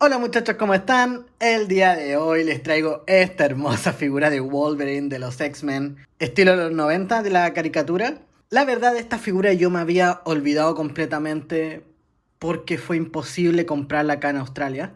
Hola muchachos, ¿cómo están? El día de hoy les traigo esta hermosa figura de Wolverine de los X-Men, estilo de los 90 de la caricatura. La verdad, esta figura yo me había olvidado completamente porque fue imposible comprarla acá en Australia.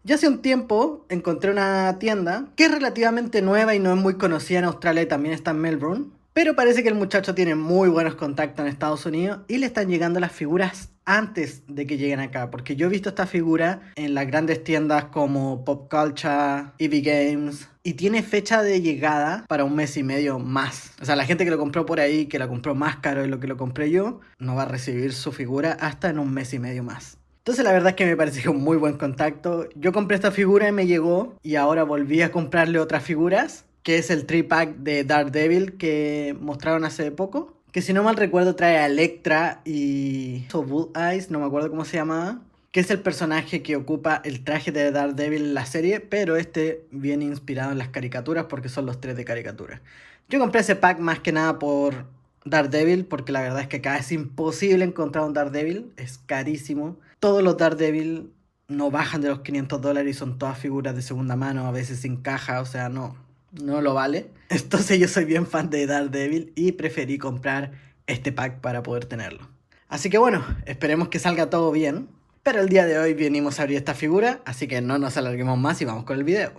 Ya hace un tiempo encontré una tienda que es relativamente nueva y no es muy conocida en Australia y también está en Melbourne. Pero parece que el muchacho tiene muy buenos contactos en Estados Unidos y le están llegando las figuras antes de que lleguen acá. Porque yo he visto esta figura en las grandes tiendas como Pop Culture, EV Games, y tiene fecha de llegada para un mes y medio más. O sea, la gente que lo compró por ahí, que la compró más caro de lo que lo compré yo, no va a recibir su figura hasta en un mes y medio más. Entonces la verdad es que me pareció un muy buen contacto. Yo compré esta figura y me llegó y ahora volví a comprarle otras figuras, que es el 3-pack de Daredevil que mostraron hace poco. Que si no mal recuerdo trae a Elektra y Blue Eyes, no me acuerdo cómo se llamaba. Que es el personaje que ocupa el traje de Daredevil en la serie, pero este viene inspirado en las caricaturas porque son los tres de caricatura. Yo compré ese pack más que nada por Daredevil, porque la verdad es que acá es imposible encontrar un Daredevil, es carísimo. Todos los Daredevil no bajan de los $500 y son todas figuras de segunda mano, a veces sin caja, o sea, no lo vale. Entonces yo soy bien fan de Daredevil y preferí comprar este pack para poder tenerlo. Así que bueno, esperemos que salga todo bien. Pero el día de hoy venimos a abrir esta figura, así que no nos alarguemos más y vamos con el video.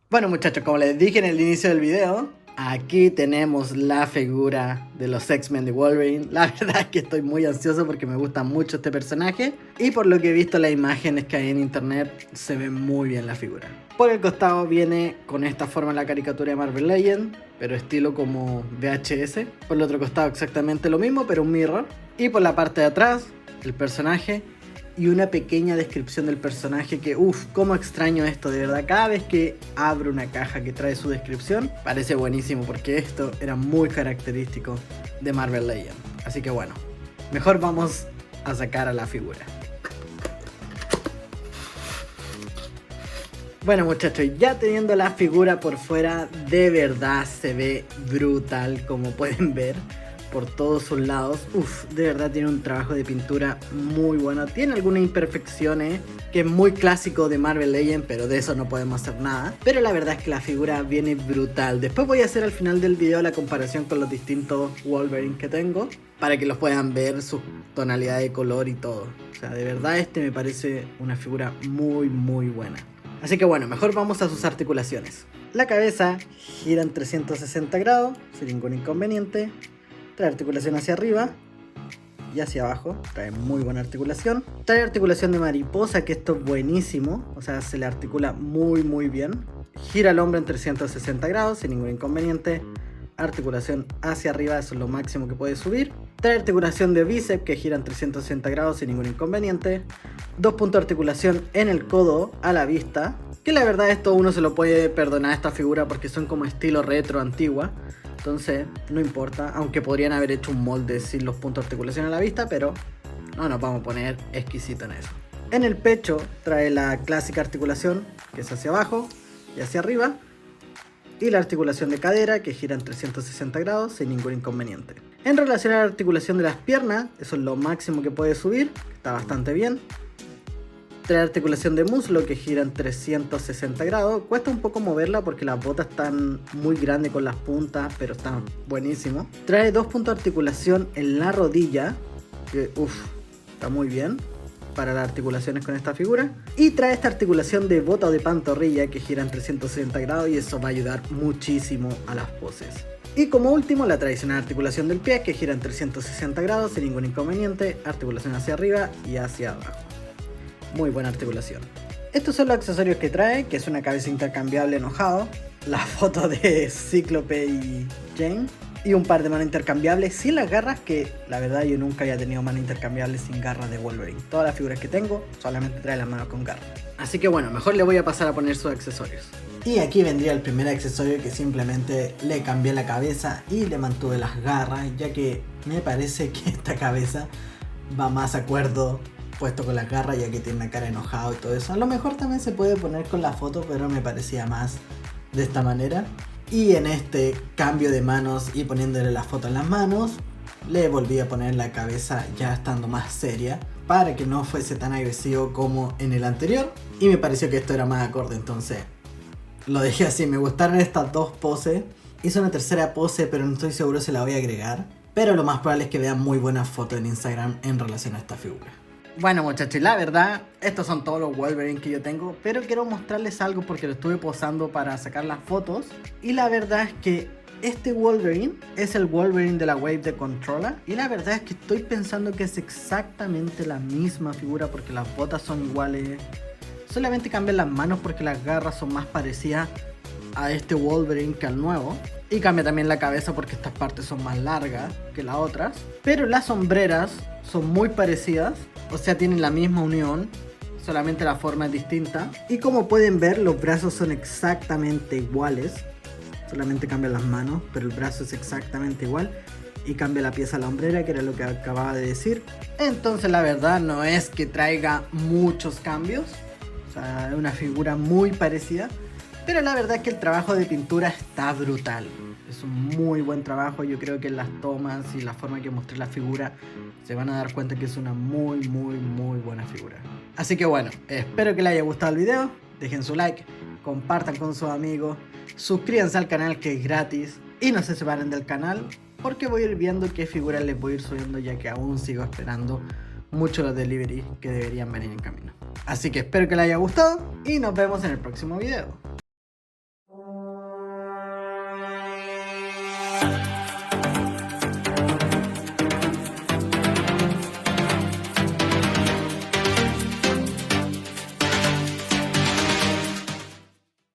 Bueno muchachos, como les dije en el inicio del video, aquí tenemos la figura de los X-Men de Wolverine. La verdad es que estoy muy ansioso porque me gusta mucho este personaje. Y por lo que he visto las imágenes que hay en internet, se ve muy bien la figura. Por el costado viene con esta forma la caricatura de Marvel Legends, pero estilo como VHS. Por el otro costado exactamente lo mismo, pero un mirror. Y por la parte de atrás, el personaje y una pequeña descripción del personaje que, uff, cómo extraño esto, de verdad. Cada vez que abro una caja que trae su descripción, parece buenísimo porque esto era muy característico de Marvel Legends. Así que bueno, mejor vamos a sacar a la figura. Bueno muchachos, ya teniendo la figura por fuera, de verdad se ve brutal, como pueden ver por todos sus lados. Uff, de verdad tiene un trabajo de pintura muy bueno. Tiene algunas imperfecciones, que es muy clásico de Marvel Legends, pero de eso no podemos hacer nada. Pero la verdad es que la figura viene brutal. Después voy a hacer al final del video la comparación con los distintos Wolverine que tengo, para que los puedan ver su tonalidad de color y todo. O sea, de verdad este me parece una figura muy buena. Así que bueno, mejor vamos a sus articulaciones. La cabeza gira en 360 grados, sin ningún inconveniente. Trae articulación hacia arriba y hacia abajo, trae muy buena articulación. Trae articulación de mariposa, que esto es buenísimo, o sea, se le articula muy bien. Gira el hombro en 360 grados, sin ningún inconveniente. Articulación hacia arriba, eso es lo máximo que puede subir. Trae articulación de bíceps que gira en 360 grados sin ningún inconveniente. 2 puntos de articulación en el codo a la vista, que la verdad esto uno se lo puede perdonar a esta figura porque son como estilo retro antigua. Entonces no importa, aunque podrían haber hecho un molde sin los puntos de articulación a la vista, pero no nos vamos a poner exquisito en eso. En el pecho trae la clásica articulación que es hacia abajo y hacia arriba. Y la articulación de cadera que gira en 360 grados sin ningún inconveniente. En relación a la articulación de las piernas, eso es lo máximo que puede subir, está bastante bien. Trae articulación de muslo que gira en 360 grados. Cuesta un poco moverla porque las botas están muy grandes con las puntas, pero está buenísimo. Trae 2 puntos de articulación en la rodilla, que está muy bien para las articulaciones con esta figura. Y trae esta articulación de bota o de pantorrilla que gira en 360 grados y eso va a ayudar muchísimo a las poses. Y como último, la tradicional articulación del pie que gira en 360 grados sin ningún inconveniente. Articulación hacia arriba y hacia abajo. Muy buena articulación. Estos son los accesorios que trae, que es una cabeza intercambiable enojado, la foto de Cíclope y Jane, y un par de manos intercambiables sin las garras, que la verdad yo nunca había tenido manos intercambiables sin garras de Wolverine. Todas las figuras que tengo solamente trae las manos con garras. Así que bueno, mejor le voy a pasar a poner sus accesorios. Y aquí vendría el primer accesorio, que simplemente le cambié la cabeza y le mantuve las garras, ya que me parece que esta cabeza va más acuerdo puesto con la garra, ya que tiene una cara enojado y todo eso. A lo mejor también se puede poner con la foto, pero me parecía más de esta manera. Y en este cambio de manos y poniéndole la foto en las manos, le volví a poner la cabeza ya estando más seria, para que no fuese tan agresivo como en el anterior. Y me pareció que esto era más acorde, entonces lo dejé así. Me gustaron estas dos poses. Hice una tercera pose, pero no estoy seguro si la voy a agregar. Pero lo más probable es que vean muy buenas fotos en Instagram en relación a esta figura. Bueno, muchachos, la verdad, estos son todos los Wolverine que yo tengo, pero quiero mostrarles algo porque lo estuve posando para sacar las fotos. Y la verdad es que este Wolverine es el Wolverine de la Wave de Controller. Y la verdad es que estoy pensando que es exactamente la misma figura, porque las botas son iguales. Solamente cambian las manos porque las garras son más parecidas a este Wolverine que al nuevo. Y cambia también la cabeza porque estas partes son más largas que las otras. Pero las sombreras son muy parecidas, o sea, tienen la misma unión, solamente la forma es distinta. Y como pueden ver, los brazos son exactamente iguales, solamente cambian las manos, pero el brazo es exactamente igual. Y cambia la pieza a la hombrera, que era lo que acababa de decir. Entonces la verdad no es que traiga muchos cambios, o sea, es una figura muy parecida. Pero la verdad es que el trabajo de pintura está brutal. Es un muy buen trabajo. Yo creo que en las tomas y la forma que mostré la figura se van a dar cuenta que es una muy buena figura. Así que bueno, espero que les haya gustado el video. Dejen su like, compartan con sus amigos, suscríbanse al canal que es gratis y no se separen del canal, porque voy a ir viendo qué figuras les voy a ir subiendo, ya que aún sigo esperando mucho los delivery que deberían venir en camino. Así que espero que les haya gustado y nos vemos en el próximo video.